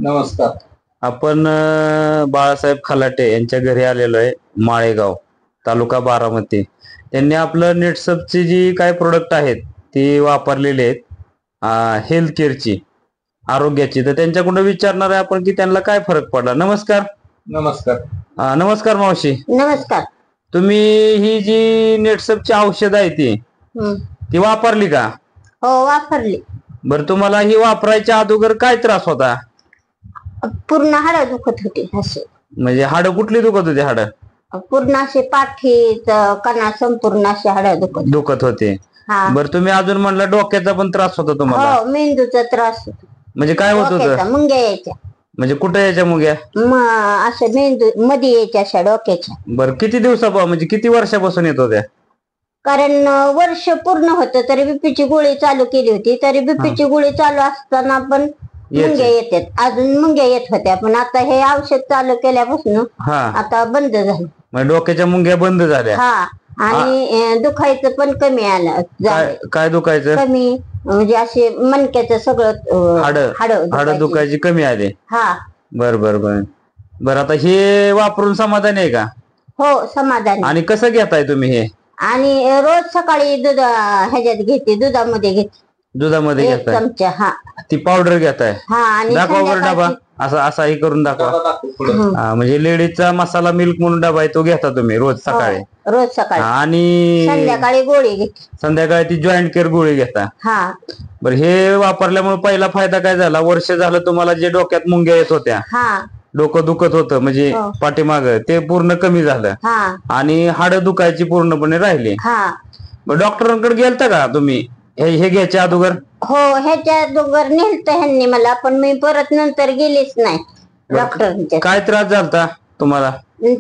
नमस्कार. आपण बाळासाहेब खलाटे यांच्या घरी आलेलो आहे. माळेगाव, तालुका बारामती. त्यांनी आपलं नेटसपची जी काही प्रोडक्ट आहेत ती वापरलेली आहेत, हेल्थ केअरची, आरोग्याची. तर त्यांच्याकडून विचारणार आहे आपण की त्यांना काय फरक पडला. नमस्कार. नमस्कार. नमस्कार मावशी. नमस्कार. तुम्ही ही जी नेटसपची औषध आहे ती वापरली का? हो, वापरली. बरं, तुम्हाला ही वापरायच्या अगोदर काय त्रास होता? पूर्ण हाडं दुखत होती असे. म्हणजे हाडं कुठली दुखत होती? हाडं पूर्ण असे पाठीत कणा संपूर्ण असे हाडं दुखत होते. हा. बरं, तुम्ही अजून म्हणला डोक्याचा पण त्रास होता तुम्हाला. हो, मेंदूचा त्रास होता. म्हणजे काय होत होतं? मुंग्या यायच्या. म्हणजे कुठे यायच्या मुंग्या? असं मेंदू मध्ये यायच्या अशा डोक्याच्या. बरं, किती दिवसापासून, म्हणजे किती वर्षापासून येत होत्या? कारण वर्ष पूर्ण होतं तरी बीपीची गोळी चालू केली होती. तरी बीपीची गोळी चालू असताना पण मुंग्या येतात. अजून मुंग्या येत होत्या, पण आता हे औषध चालू केल्यापासून आता बंद झालं. म्हणजे डोक्याच्या मुंग्या बंद झाल्या. हा. आणि दुखायचं पण कमी आलं. काय दुखायचं? कमी म्हणजे असे मणक्याचं सगळं हाड दुखायची कमी आले. हा. बर बर बर बर. आता हे वापरून समाधान आहे का? हो, समाधान. आणि कसं घेताय तुम्ही हे? आणि रोज सकाळी दूध ह्याच्यात घेते, दुधामध्ये घेते. दुधामध्ये एक घेताय? चमचा. हा. ती पावडर घेताय? हा. आणि दाखवा बरं डबा. असा हे करून दाखवा. म्हणजे लेडीजचा मसाला मिल्क म्हणून डबा आहे, तो घेता तुम्ही रोज सकाळी? रोज सकाळी. आणि संध्याकाळी गोळी घेते. संध्याकाळी ती जॉईंट केअर गोळी घेता? हा. बरं, हे वापरल्यामुळे पहिला फायदा काय झाला? वर्ष झालं तुम्हाला जे डोक्यात मुंग्या येत होत्या, डोकं दुखत होतं म्हणजे पाठीमाग, ते पूर्ण कमी झालं. आणि हाडं दुखायची पूर्णपणे राहिली. डॉक्टरांकडे गेलता का तुम्ही हे घ्यायच्या अगोदर? हो, ह्याच्या अगोदर नेलत ह्यांनी मला, पण मी परत नंतर गेलीच नाही डॉक्टरांच्या. काय त्रास झालता तुम्हाला?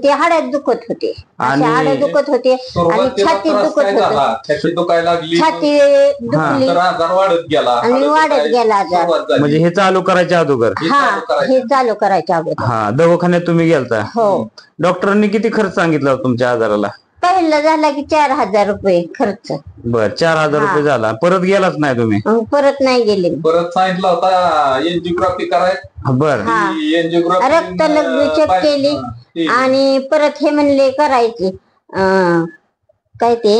ते हाड्यात दुखत होते, हाडं दुखत होते आणि छातीत दुखत होत. छाती दुखायला लागली, छाती दुखली आजार वाढत गेला आणि वाढत गेला आजार. म्हणजे हे चालू करायच्या अगोदर? हा, हे चालू करायच्या अगोदर. हा. दवाखान्यात तुम्ही गेलता? हो. डॉक्टरांनी किती खर्च सांगितला तुमच्या आजाराला? पहिलं झाला की 4,000 रुपये खर्च. बर, 4,000 रुपये झाला. परत गेलाच नाही तुम्ही? परत नाही गेले. परत सांगितलं होता एंजिओग्राफी करायला. बर. रक्त लघवी चेक केली आणि परत हे म्हणले करायची काय ते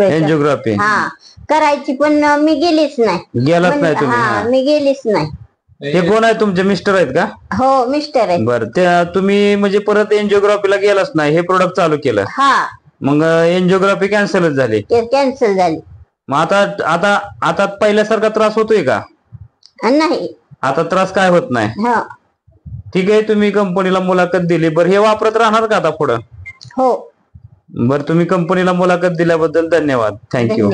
एंजिओग्राफी. हा, करायची, पण मी गेलीच नाही. गेलाच नाही तुम्ही? हा, मी गेलीच नाही. ते कोण आहे, तुमचे मिस्टर आहेत का? हो, मिस्टर आहे. बर, ते तुम्ही म्हणजे परत एंजिओग्राफीला गेलाच नाही, हे प्रोडक्ट चालू केलं? हा. मग एंजिओग्राफी कॅन्सलच झाली? कॅन्सल झाली. मग आता आता आता पहिल्यासारखा त्रास होतोय का? नाही, आता त्रास काय होत नाही? ठीक आहे. तुम्ही कंपनीला मुलाखत दिली. बरं, हे वापरत राहणार का आता पुढं? हो. बरं, तुम्ही कंपनीला मुलाखत दिल्याबद्दल धन्यवाद. थँक्यू.